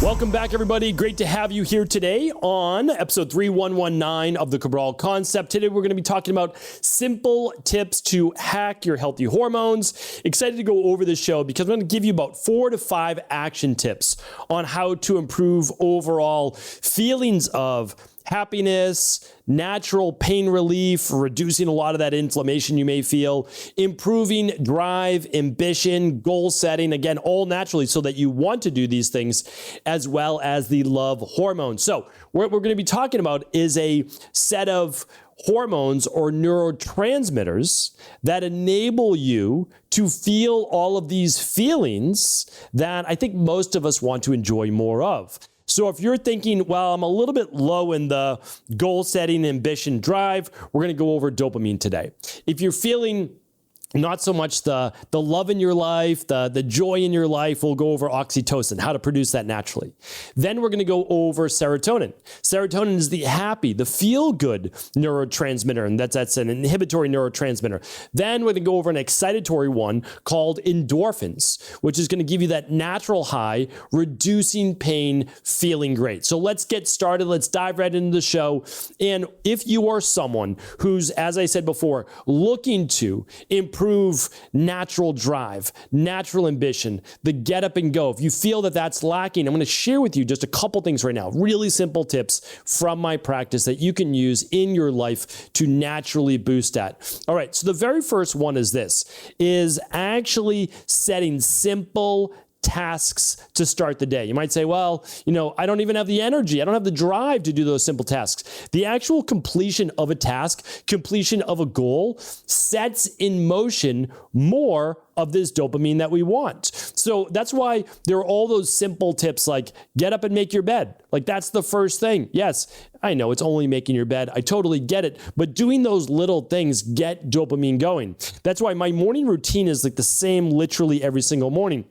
Welcome back, everybody. Great to have you here today on episode 3119 of the Cabral Concept. Today, we're going to be talking about simple tips to hack your healthy hormones. Excited to go over this show because I'm going to give you about 4 to 5 action tips on how to improve overall feelings of happiness, natural pain relief, reducing a lot of that inflammation you may feel, improving drive, ambition, goal setting, again, all naturally so that you want to do these things, as well as the love hormones. So what we're going to be talking about is a set of hormones or neurotransmitters that enable you to feel all of these feelings that I think most of us want to enjoy more of. So if you're thinking, well, I'm a little bit low in the goal setting, ambition, drive, we're going to go over dopamine today. If you're feeling not so much the love in your life, the joy in your life, we'll go over oxytocin, how to produce that naturally. Then we're going to go over serotonin. Serotonin is the happy, the feel-good neurotransmitter, and that's an inhibitory neurotransmitter. Then we're going to go over an excitatory one called endorphins, which is going to give you that natural high, reducing pain, feeling great. So let's get started. Let's dive right into the show. And if you are someone who's, as I said before, looking to improve natural drive, natural ambition, the get up and go. If you feel that that's lacking, I'm going to share with you just a couple things right now, really simple tips from my practice that you can use in your life to naturally boost that. All right, so the very first one is actually setting simple tasks to start the day. You might say, well, I don't even have the energy. I don't have the drive to do those simple tasks. The actual completion of a task, completion of a goal sets in motion more of this dopamine that we want. So that's why there are all those simple tips like get up and make your bed. Like that's the first thing. Yes, I know it's only making your bed. I totally get it. But doing those little things get dopamine going. That's why my morning routine is like the same literally every single morning.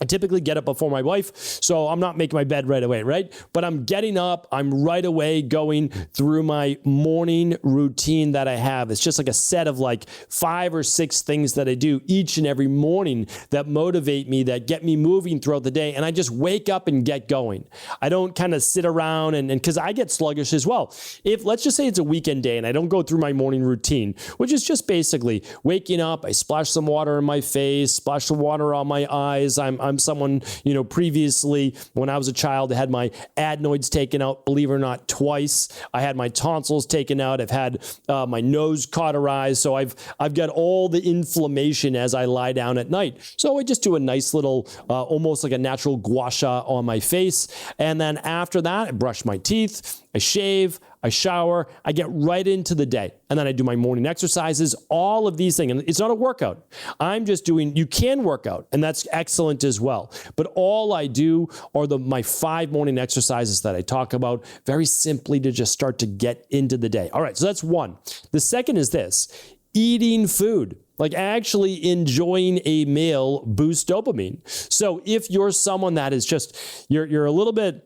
I typically get up before my wife, so I'm not making my bed right away, right? But I'm getting up, I'm right away going through my morning routine that I have. It's just like a set of like 5 or 6 things that I do each and every morning that motivate me, that get me moving throughout the day. And I just wake up and get going. I don't kind of sit around and because I get sluggish as well. If let's just say it's a weekend day and I don't go through my morning routine, which is just basically waking up, I splash some water in my face, splash some water on my eyes. I'm someone, previously when I was a child, I had my adenoids taken out, believe it or not, twice. I had my tonsils taken out. I've had my nose cauterized. So I've got all the inflammation as I lie down at night. So I just do a nice little, almost like a natural gua sha on my face. And then after that, I brush my teeth, I shave, I shower, I get right into the day. And then I do my morning exercises, all of these things. And it's not a workout. I'm just doing, you can work out, and that's excellent as well. But all I do are my 5 morning exercises that I talk about, very simply to just start to get into the day. All right, so that's one. The second is this, eating food. Like actually enjoying a meal boosts dopamine. So if you're someone that is just, you're a little bit,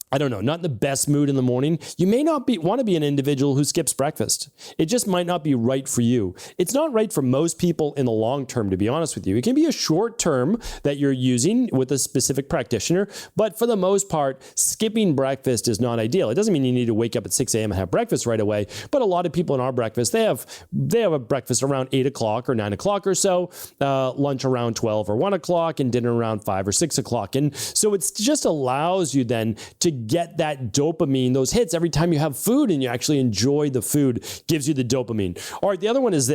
I don't know, not in the best mood in the morning, you may not want to be an individual who skips breakfast. It just might not be right for you. It's not right for most people in the long term, to be honest with you. It can be a short term that you're using with a specific practitioner, but for the most part, skipping breakfast is not ideal. It doesn't mean you need to wake up at 6 a.m. and have breakfast right away, but a lot of people in our breakfast, they have a breakfast around 8 o'clock or 9 o'clock or so, lunch around 12 or 1 o'clock, and dinner around 5 or 6 o'clock. And so it just allows you then to get that dopamine, those hits every time you have food and you actually enjoy the food, gives you the dopamine. All right, the other one is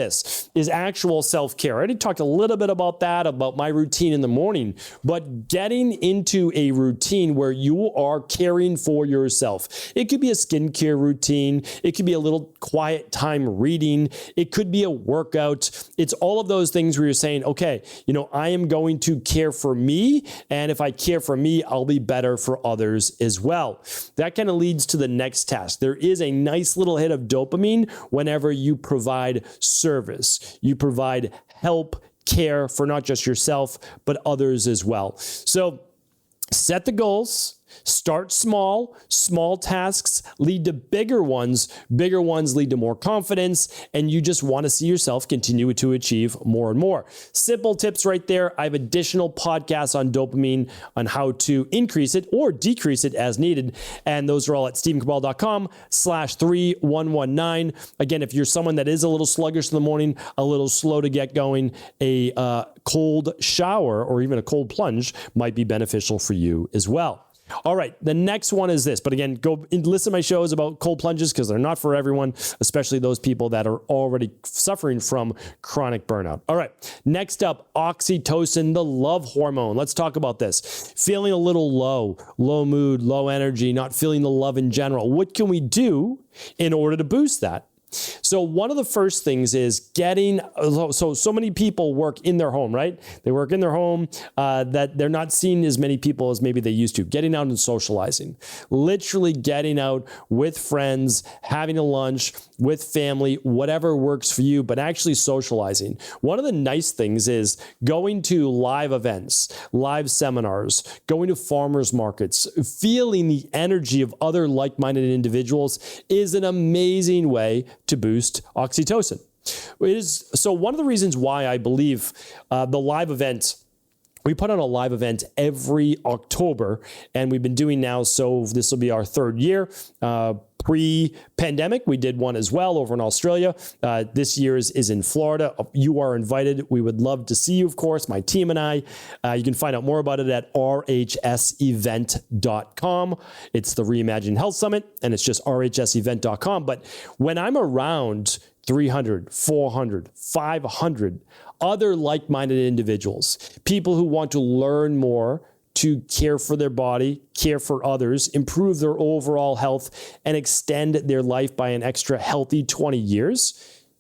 actual self-care. I already talked a little bit about that, about my routine in the morning, but getting into a routine where you are caring for yourself. It could be a skincare routine. It could be a little quiet time reading. It could be a workout. It's all of those things where you're saying, okay, I am going to care for me. And if I care for me, I'll be better for others as well. That kind of leads to the next task. There is a nice little hit of dopamine whenever you provide service. You provide help, care for not just yourself, but others as well. So set the goals. Start small. Small tasks lead to bigger ones. Bigger ones lead to more confidence, and you just want to see yourself continue to achieve more and more. Simple tips right there. I have additional podcasts on dopamine on how to increase it or decrease it as needed, and those are all at stephencabral.com/3119. Again, if you're someone that is a little sluggish in the morning, a little slow to get going, a cold shower or even a cold plunge might be beneficial for you as well. All right, the next one is this. But again, go and listen to my shows about cold plunges because they're not for everyone, especially those people that are already suffering from chronic burnout. All right, next up, oxytocin, the love hormone. Let's talk about this. Feeling a little low mood, low energy, not feeling the love in general. What can we do in order to boost that? So one of the first things is getting, so many people work in their home, right? They work in their home that they're not seeing as many people as maybe they used to. Getting out and socializing, literally getting out with friends, having a lunch with family, whatever works for you, but actually socializing. One of the nice things is going to live events, live seminars, going to farmers markets, feeling the energy of other like-minded individuals is an amazing way to boost oxytocin. So one of the reasons why I believe the live event, we put on a live event every October, and we've been doing now, so this will be our third year. Pre-pandemic, we did one as well over in Australia. This year's is in Florida. You are invited. We would love to see you, of course, my team and I. You can find out more about it at rhsevent.com. It's the Reimagined Health Summit, and it's just rhsevent.com. But when I'm around 300, 400, 500 other like-minded individuals, people who want to learn more, to care for their body, care for others, improve their overall health, and extend their life by an extra healthy 20 years.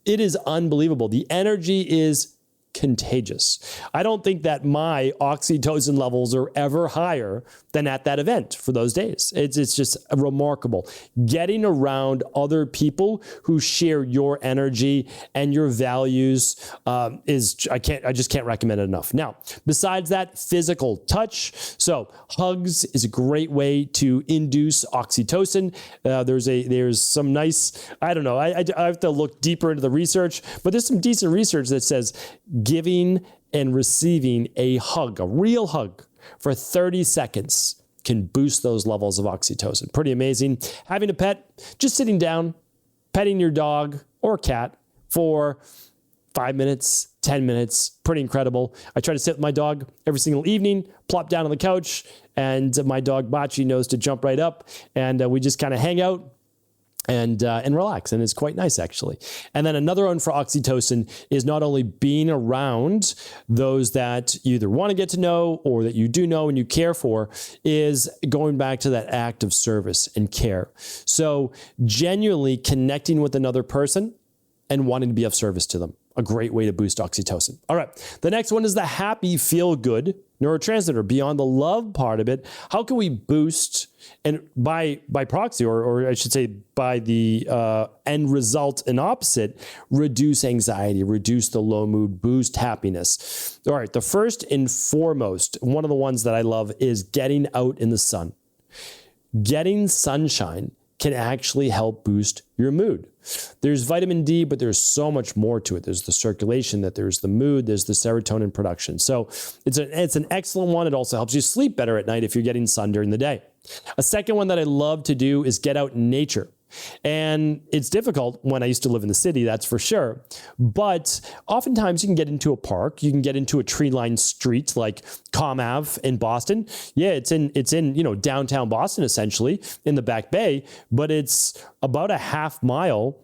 It is unbelievable. The energy is contagious. I don't think that my oxytocin levels are ever higher than at that event for those days. It's just remarkable. Getting around other people who share your energy and your values I just can't recommend it enough. Now, besides that, physical touch. So hugs is a great way to induce oxytocin. There's some nice, I don't know, I have to look deeper into the research, but there's some decent research that says giving and receiving a hug, a real hug, for 30 seconds can boost those levels of oxytocin. Pretty amazing. Having a pet, just sitting down, petting your dog or cat for 5 minutes, 10 minutes, pretty incredible. I try to sit with my dog every single evening, plop down on the couch, and my dog Bachi knows to jump right up, and we just kind of hang out and relax, and it's quite nice actually. And then another one for oxytocin is not only being around those that you either want to get to know or that you do know and you care for, is going back to that act of service and care. So genuinely connecting with another person and wanting to be of service to them. A great way to boost oxytocin. All right, the next one is the happy, feel-good neurotransmitter. Beyond the love part of it, how can we boost, and by proxy, or I should say by the end result and opposite, reduce anxiety, reduce the low mood, boost happiness? All right, the first and foremost, one of the ones that I love is getting out in the sun. Getting sunshine can actually help boost your mood. There's vitamin D, but there's so much more to it. There's the circulation, there's the mood, there's the serotonin production. So it's an excellent one. It also helps you sleep better at night if you're getting sun during the day. A second one that I love to do is get out in nature. And it's difficult when I used to live in the city, that's for sure. But oftentimes you can get into a park, you can get into a tree-lined street like Com Ave in Boston. Yeah, it's in downtown Boston essentially in the Back Bay, but it's about a half mile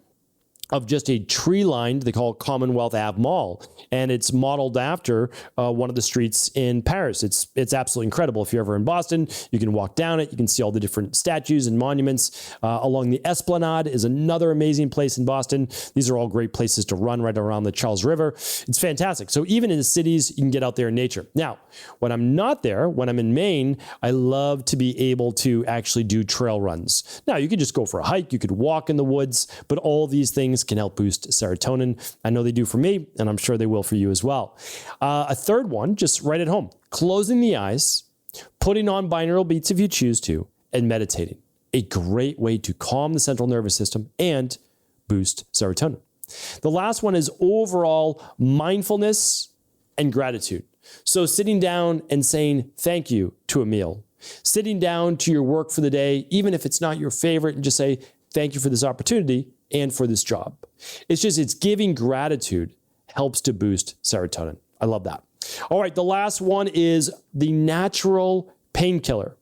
of just a tree-lined, they call it Commonwealth Ave Mall, and it's modeled after one of the streets in Paris. It's absolutely incredible. If you're ever in Boston, you can walk down it. You can see all the different statues and monuments. Along the Esplanade is another amazing place in Boston. These are all great places to run right around the Charles River. It's fantastic. So even in the cities, you can get out there in nature. Now, when I'm not there, when I'm in Maine, I love to be able to actually do trail runs. Now, you could just go for a hike. You could walk in the woods, but all these things can help boost serotonin. I know they do for me, and I'm sure they will for you as well. A third one, just right at home, closing the eyes putting on binaural beats if you choose to, and meditating. A great way to calm the central nervous system and boost serotonin. The last one is overall mindfulness and gratitude. So sitting down and saying thank you to a meal, sitting down to your work for the day, even if it's not your favorite, and just say thank you for this opportunity and for this job. It's giving gratitude helps to boost serotonin. I love that. All right, the last one is the natural painkiller,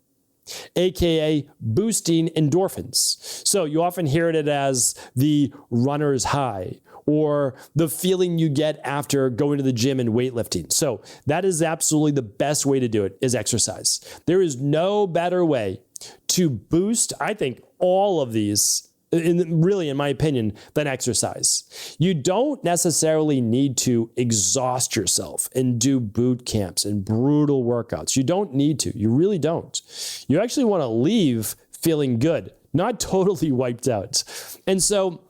AKA boosting endorphins. So you often hear it as the runner's high or the feeling you get after going to the gym and weightlifting. So that is absolutely the best way to do it, is exercise. There is no better way to boost, I think, all of these, really, in my opinion, than exercise. You don't necessarily need to exhaust yourself and do boot camps and brutal workouts. You don't need to. You really don't. You actually want to leave feeling good, not totally wiped out. And so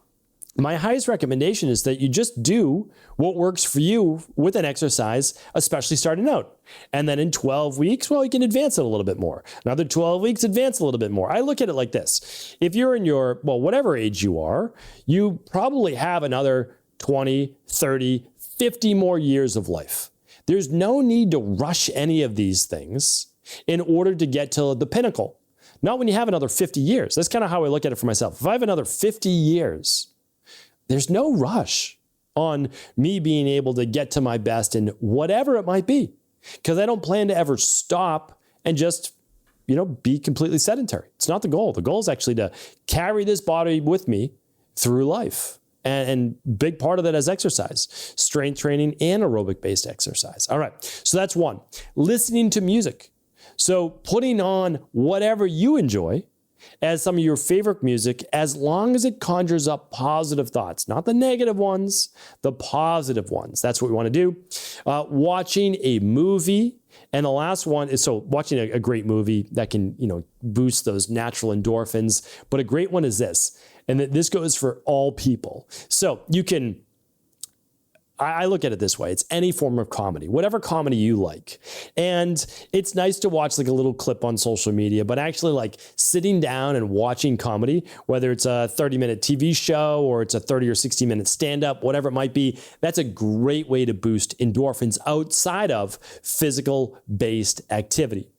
my highest recommendation is that you just do what works for you with an exercise, especially starting out. And then in 12 weeks, well, you can advance it a little bit more. Another 12 weeks, advance a little bit more. I look at it like this. If you're in your, whatever age you are, you probably have another 20, 30, 50 more years of life. There's no need to rush any of these things in order to get to the pinnacle. Not when you have another 50 years. That's kind of how I look at it for myself. If I have another 50 years, there's no rush on me being able to get to my best in whatever it might be, because I don't plan to ever stop and just, be completely sedentary. It's not the goal. The goal is actually to carry this body with me through life. And big part of that is exercise, strength training and aerobic-based exercise. All right, so that's one. Listening to music. So putting on whatever you enjoy as some of your favorite music, as long as it conjures up positive thoughts, not the negative ones, the positive ones. That's what we want to do. Watching a movie. And the last one is, so watching a great movie that can, boost those natural endorphins. But a great one is this, and this goes for all people. So you can, I look at it this way. It's any form of comedy, whatever comedy you like. And it's nice to watch like a little clip on social media, but actually like sitting down and watching comedy, whether it's a 30-minute TV show or it's a 30 or 60-minute stand-up, whatever it might be, that's a great way to boost endorphins outside of physical-based activity.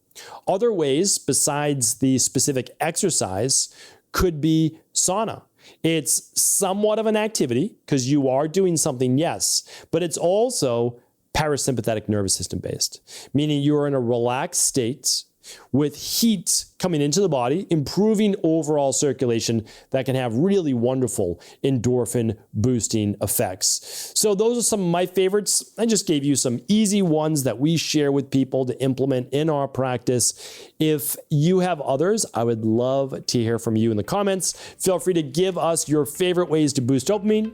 Other ways besides the specific exercise could be sauna. It's somewhat of an activity because you are doing something, yes, but it's also parasympathetic nervous system based, meaning you're in a relaxed state with heat coming into the body, improving overall circulation that can have really wonderful endorphin boosting effects. So those are some of my favorites. I just gave you some easy ones that we share with people to implement in our practice. If you have others, I would love to hear from you in the comments. Feel free to give us your favorite ways to boost dopamine,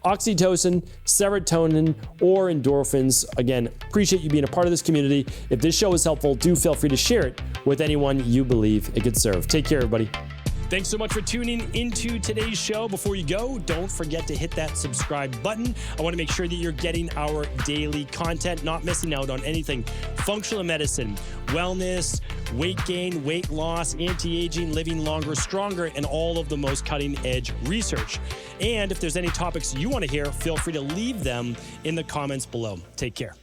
oxytocin, serotonin, or endorphins. Again, appreciate you being a part of this community. If this show is helpful, do feel free to share it with anyone you believe it could serve. Take care, everybody. Thanks so much for tuning into today's show. Before you go, don't forget to hit that subscribe button. I want to make sure that you're getting our daily content, not missing out on anything functional medicine, wellness, weight gain, weight loss, anti-aging, living longer, stronger, and all of the most cutting-edge research. And if there's any topics you want to hear, feel free to leave them in the comments below. Take care.